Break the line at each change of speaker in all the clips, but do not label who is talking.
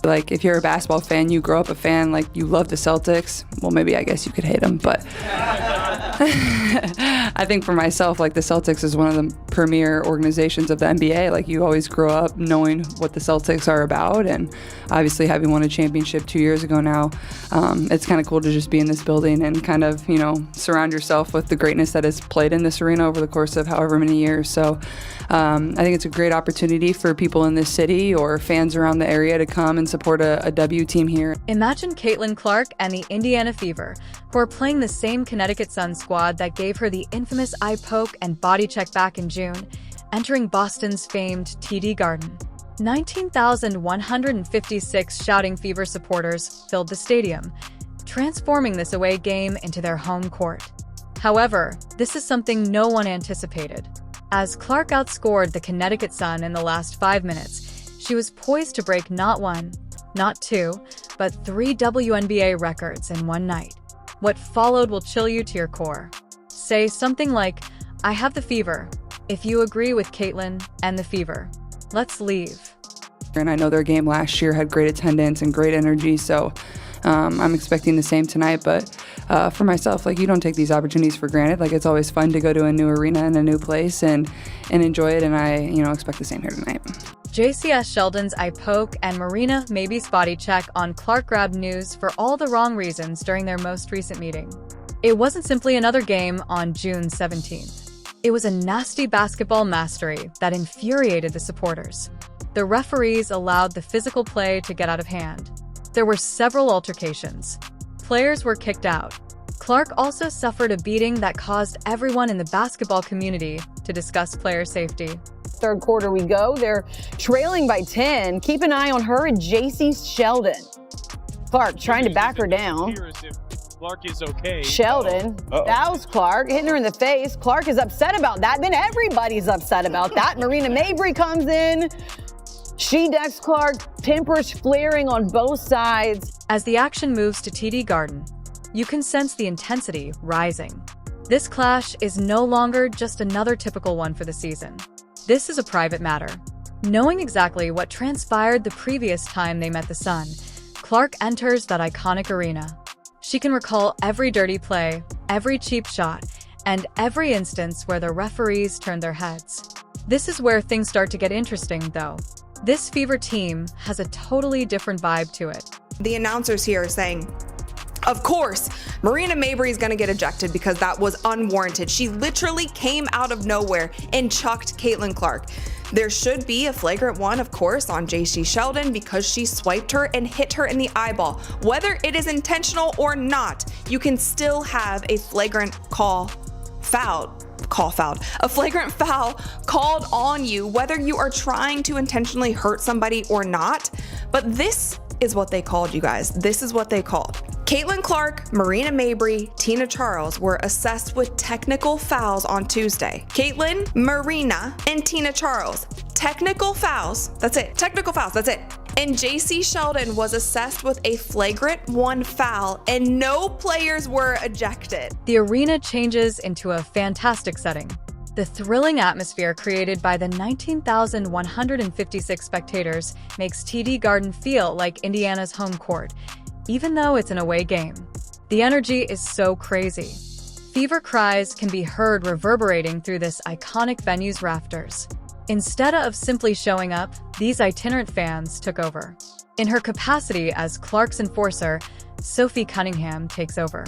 Like, if you're a basketball fan, you grow up a fan, like, you love the Celtics. Well, maybe I guess you could hate them, but I think for myself, like, the Celtics is one of the premier organizations of the NBA. Like, you always grow up knowing what the Celtics are about, and obviously having won a championship 2 years ago now, it's kind of cool to just be in this building and kind of, surround yourself with the greatness that is played in this arena over the course of however many years. So I think it's a great opportunity for people in this city or fans around the area to come and support a W team here.
Imagine Caitlin Clark and the Indiana Fever, who are playing the same Connecticut Sun squad that gave her the infamous eye poke and body check back in June, entering Boston's famed TD Garden. 19,156 shouting Fever supporters filled the stadium, transforming this away game into their home court. However, this is something no one anticipated. As Clark outscored the Connecticut Sun in the last 5 minutes, she was poised to break not one, not two, but 3 WNBA records in one night. What followed will chill you to your core. Say something like, "I have the fever," if you agree with Caitlin and the Fever. Let's leave.
And I know their game last year had great attendance and great energy, so I'm expecting the same tonight. But for myself, like, you don't take these opportunities for granted. Like, it's always fun to go to a new arena and a new place and enjoy it, and I expect the same here tonight.
Jacy Sheldon's eye poke and Marina Maybe's body check on Clark grabbed news for all the wrong reasons during their most recent meeting. It wasn't simply another game on June 17th. It was a nasty basketball mastery that infuriated the supporters. The referees allowed the physical play to get out of hand. There were several altercations. Players were kicked out. Clark also suffered a beating that caused everyone in the basketball community to discuss player safety.
Third quarter we go. They're trailing by 10. Keep an eye on her and Jacy Sheldon. Clark trying to back her down.
Clark is okay.
Sheldon fouls Clark, hitting her in the face. Clark is upset about that. Then everybody's upset about that. Marina Mayberry comes in. She decks Clark, tempers flaring on both sides.
As the action moves to TD Garden, you can sense the intensity rising. This clash is no longer just another typical one for the season. This is a private matter. Knowing exactly what transpired the previous time they met the Sun, Clark enters that iconic arena. She can recall every dirty play, every cheap shot, and every instance where the referees turned their heads. This is where things start to get interesting, though. This Fever team has a totally different vibe to it.
The announcers here are saying, of course, Marina Mayberry is going to get ejected because that was unwarranted. She literally came out of nowhere and chucked Caitlin Clark. There should be a flagrant one, of course, on Jacy Sheldon because she swiped her and hit her in the eyeball. Whether it is intentional or not, you can still have a flagrant a flagrant foul called on you, whether you are trying to intentionally hurt somebody or not. But this is what they called, you guys. This is what they called. Caitlin Clark, Marina Mayberry, Tina Charles were assessed with technical fouls on Tuesday. Caitlin, Marina, and Tina Charles. Technical fouls. That's it. Technical fouls. That's it. And Jacy Sheldon was assessed with a flagrant 1 foul, and no players were ejected.
The arena changes into a fantastic setting. The thrilling atmosphere created by the 19,156 spectators makes TD Garden feel like Indiana's home court, even though it's an away game. The energy is so crazy. Fever cries can be heard reverberating through this iconic venue's rafters. Instead of simply showing up, these itinerant fans took over. In her capacity as Clark's enforcer, Sophie Cunningham takes over.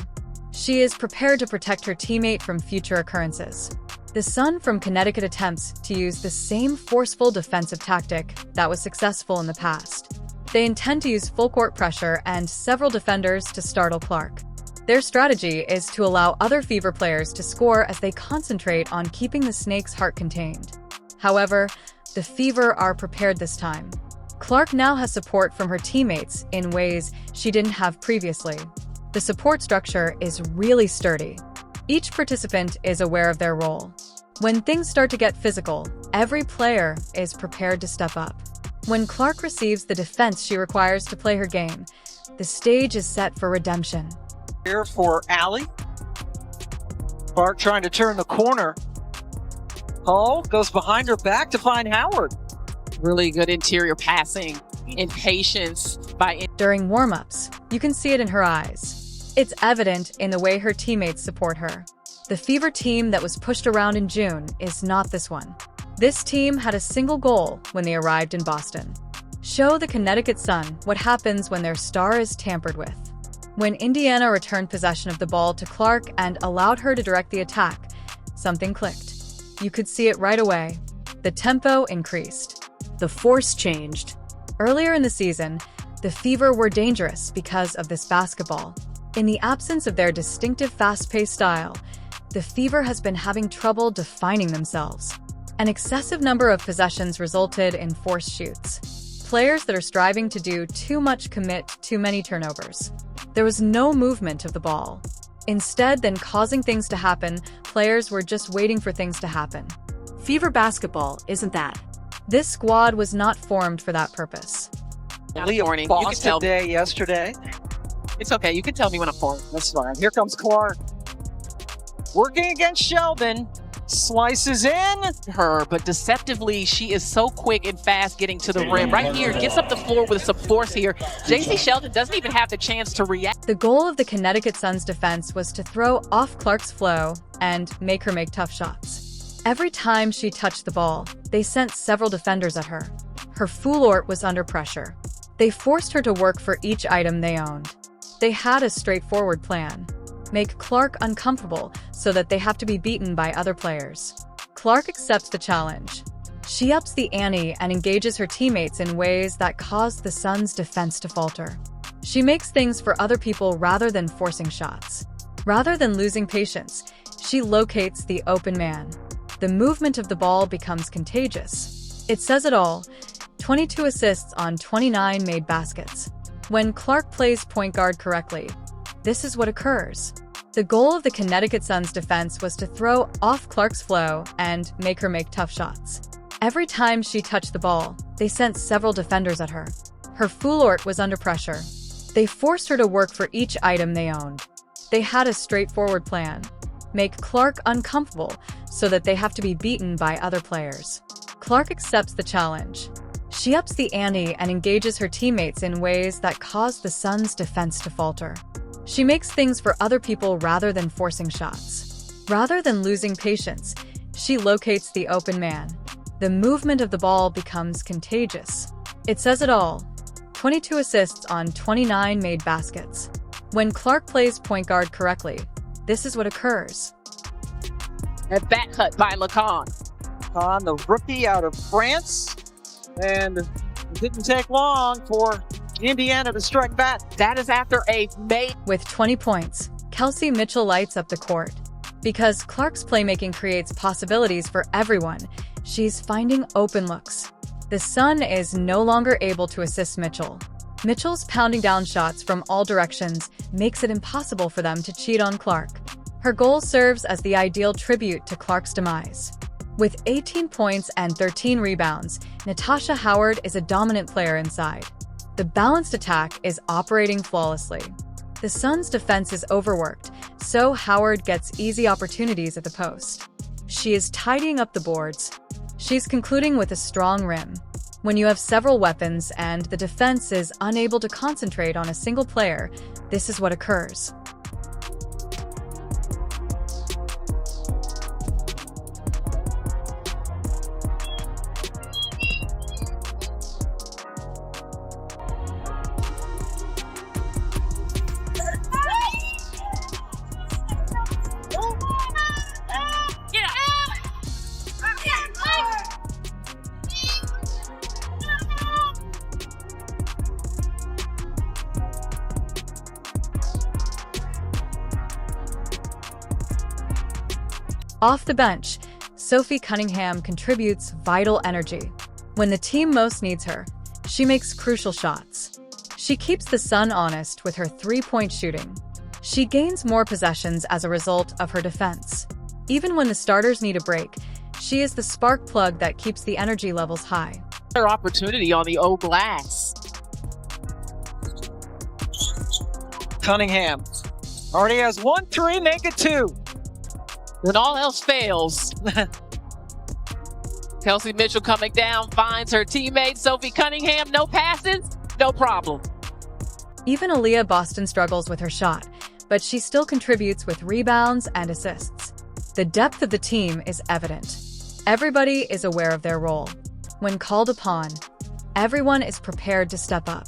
She is prepared to protect her teammate from future occurrences. The Sun from Connecticut attempts to use the same forceful defensive tactic that was successful in the past. They intend to use full-court pressure and several defenders to startle Clark. Their strategy is to allow other Fever players to score as they concentrate on keeping the Snake's heart contained. However, the Fever are prepared this time. Clark now has support from her teammates in ways she didn't have previously. The support structure is really sturdy. Each participant is aware of their role. When things start to get physical, every player is prepared to step up. When Clark receives the defense she requires to play her game, the stage is set for redemption.
Here for Allie. Clark trying to turn the corner. Goes behind her back to find Howard.
Really good interior passing. impatience by...
During warm-ups, you can see it in her eyes. It's evident in the way her teammates support her. The Fever team that was pushed around in June is not this one. This team had a single goal when they arrived in Boston: show the Connecticut Sun what happens when their star is tampered with. When Indiana returned possession of the ball to Clark and allowed her to direct the attack, something clicked. You could see it right away. The tempo increased. The force changed. Earlier in the season, the Fever were dangerous because of this basketball. In the absence of their distinctive fast-paced style, the Fever has been having trouble defining themselves. An excessive number of possessions resulted in forced shoots. Players that are striving to do too much commit too many turnovers. There was no movement of the ball. Instead than causing things to happen, players were just waiting for things to happen.
Fever basketball isn't that.
This squad was not formed for that purpose.
Morning. You can tell
Day yesterday.
It's okay. You can tell me when I'm falling.
That's fine. Here comes Clark. Working against Sheldon. Slices in.
Her, but deceptively, she is so quick and fast getting to the rim. Right here, gets up the floor with some force here. Jacy Sheldon doesn't even have the chance to react.
The goal of the Connecticut Sun's defense was to throw off Clark's flow and make her make tough shots. Every time she touched the ball, they sent several defenders at her. Her foulort was under pressure. They forced her to work for each item they owned. They had a straightforward plan: make Clark uncomfortable so that they have to be beaten by other players. Clark accepts the challenge. She ups the ante and engages her teammates in ways that cause the Suns' defense to falter. She makes things for other people rather than forcing shots. Rather than losing patience, she locates the open man. The movement of the ball becomes contagious. It says it all: 22 assists on 29 made baskets. When Clark plays point guard correctly, this is what occurs. The goal of the Connecticut Sun's defense was to throw off Clark's flow and make her make tough shots. Every time she touched the ball, they sent several defenders at her. Her foulort was under pressure. They forced her to work for each item they owned. They had a straightforward plan: make Clark uncomfortable so that they have to be beaten by other players. Clark accepts the challenge. She ups the ante and engages her teammates in ways that cause the Suns' defense to falter. She makes things for other people rather than forcing shots. Rather than losing patience, she locates the open man. The movement of the ball becomes contagious. It says it all: 22 assists on 29 made baskets. When Clark plays point guard correctly, this is what occurs.
A back cut by Lacan.
On the rookie out of France. And it didn't take long for Indiana to strike back.
That is after a made.
With 20 points, Kelsey Mitchell lights up the court. Because Clark's playmaking creates possibilities for everyone, she's finding open looks. The Sun is no longer able to assist Mitchell. Mitchell's pounding down shots from all directions makes it impossible for them to cheat on Clark. Her goal serves as the ideal tribute to Clark's demise. With 18 points and 13 rebounds, Natasha Howard is a dominant player inside. The balanced attack is operating flawlessly. The Suns' defense is overworked, so Howard gets easy opportunities at the post. She is tidying up the boards. She's concluding with a strong rim. When you have several weapons and the defense is unable to concentrate on a single player, this is what occurs. Off the bench, Sophie Cunningham contributes vital energy. When the team most needs her, she makes crucial shots. She keeps the Sun honest with her three-point shooting. She gains more possessions as a result of her defense. Even when the starters need a break, she is the spark plug that keeps the energy levels high.
Their opportunity on the O glass.
Cunningham already has 1-3, make it 2.
When all else fails, Kelsey Mitchell coming down, finds her teammate Sophie Cunningham. No passes, no problem.
Even Aaliyah Boston struggles with her shot, but she still contributes with rebounds and assists. The depth of the team is evident. Everybody is aware of their role. When called upon, everyone is prepared to step up.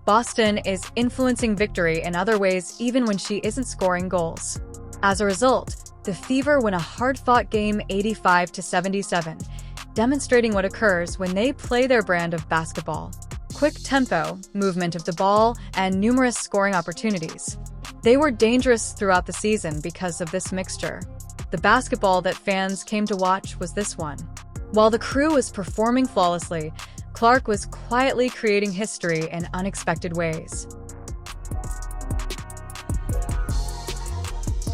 Boston is influencing victory in other ways even when she isn't scoring goals. As a result, the Fever win a hard-fought game 85-77, demonstrating what occurs when they play their brand of basketball. Quick tempo, movement of the ball, and numerous scoring opportunities. They were dangerous throughout the season because of this mixture. The basketball that fans came to watch was this one. While the crew was performing flawlessly, Clark was quietly creating history in unexpected ways.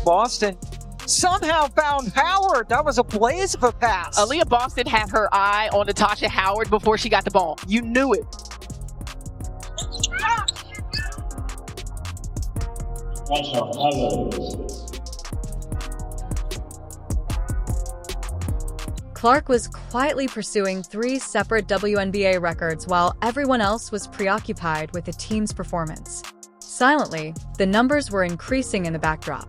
Boston somehow found Howard. That was a blaze of a pass.
Aaliyah Boston had her eye on Natasha Howard before she got the ball. You knew it.
Clark was quietly pursuing 3 separate WNBA records while everyone else was preoccupied with the team's performance. Silently, the numbers were increasing in the backdrop.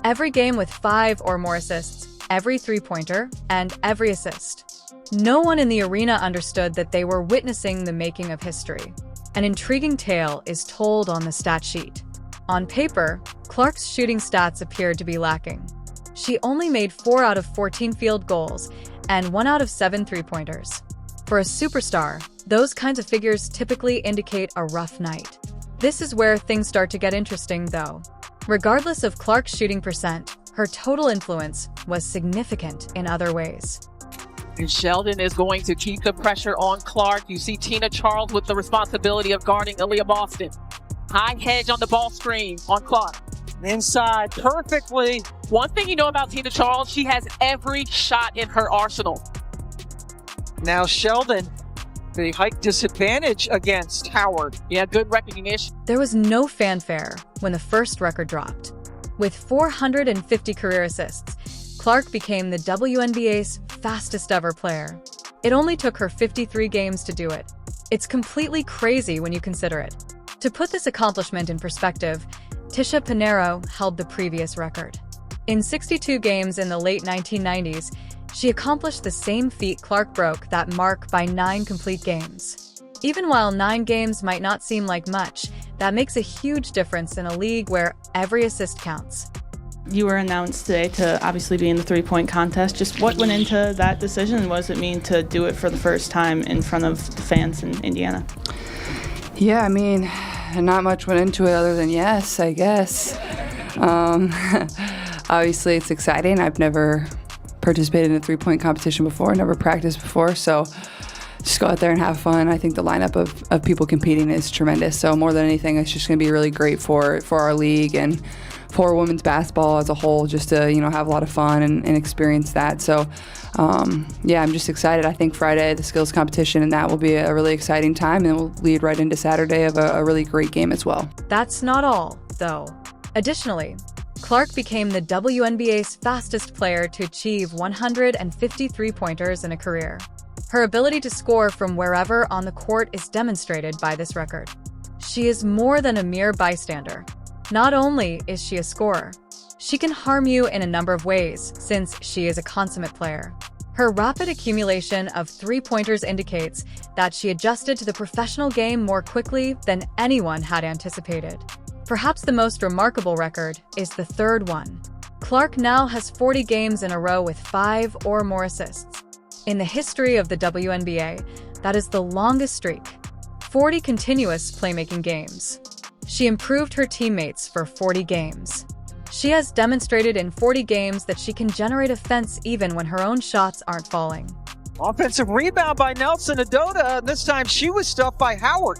Every game with 5 or more assists, every three-pointer, and every assist. No one in the arena understood that they were witnessing the making of history. An intriguing tale is told on the stat sheet. On paper, Clark's shooting stats appeared to be lacking. She only made 4 out of 14 field goals and 1 out of 7 three-pointers. For a superstar, those kinds of figures typically indicate a rough night. This is where things start to get interesting, though. Regardless of Clark's shooting percent, her total influence was significant in other ways.
And Sheldon is going to keep the pressure on Clark. You see Tina Charles with the responsibility of guarding Aaliyah Boston. High hedge on the ball screen on Clark.
Inside perfectly.
One thing you know about Tina Charles, she has every shot in her arsenal.
Now Sheldon, the height disadvantage against Howard.
Yeah, good recognition.
There was no fanfare when the first record dropped. With 450 career assists, Clark became the WNBA's fastest ever player. It only took her 53 games to do it. It's completely crazy when you consider it. To put this accomplishment in perspective, Tisha Pinheiro held the previous record. In 62 games in the late 1990s, she accomplished the same feat Clark broke that mark by 9 complete games. Even while 9 games might not seem like much, that makes a huge difference in a league where every assist counts.
You were announced today to obviously be in the three-point contest. Just what went into that decision, and what does it mean to do it for the first time in front of the fans in Indiana?
Yeah, I mean, not much went into it other than yes, I guess. Obviously, it's exciting. I've never participated in a three-point competition before, never practiced before, so just go out there and have fun. I think the lineup of people competing is tremendous. So more than anything, it's just going to be really great for our league and for women's basketball as a whole, just to have a lot of fun and experience that. So yeah, I'm just excited. I think Friday, the skills competition, and that will be a really exciting time, and we'll lead right into Saturday of a really great game as well.
That's not all, though. Additionally, Clark became the WNBA's fastest player to achieve 150 three-pointers in a career. Her ability to score from wherever on the court is demonstrated by this record. She is more than a mere bystander. Not only is she a scorer, she can harm you in a number of ways since she is a consummate player. Her rapid accumulation of three-pointers indicates that she adjusted to the professional game more quickly than anyone had anticipated. Perhaps the most remarkable record is the third one. Clark now has 40 games in a row with 5 or more assists. In the history of the WNBA, that is the longest streak. 40 continuous playmaking games. She improved her teammates for 40 games. She has demonstrated in 40 games that she can generate offense even when her own shots aren't falling.
Offensive rebound by Nelson Adota, and this time she was stuffed by Howard.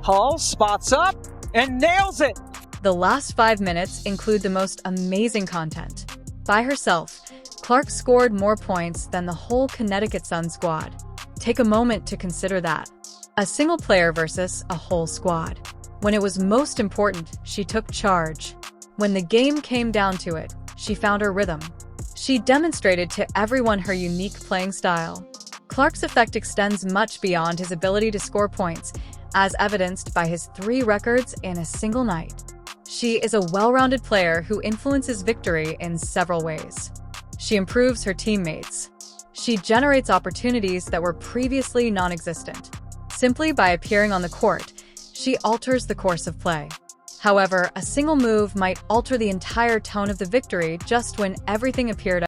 Hull spots up and nails it.
The last 5 minutes include the most amazing content. By herself, Clark scored more points than the whole Connecticut Sun squad. Take a moment to consider that. A single player versus a whole squad. When it was most important, she took charge. When the game came down to it, she found her rhythm. She demonstrated to everyone her unique playing style. Clark's effect extends much beyond his ability to score points, as evidenced by his 3 records in a single night. She is a well-rounded player who influences victory in several ways. She improves her teammates. She generates opportunities that were previously non-existent. Simply by appearing on the court, she alters the course of play. However, a single move might alter the entire tone of the victory just when everything appeared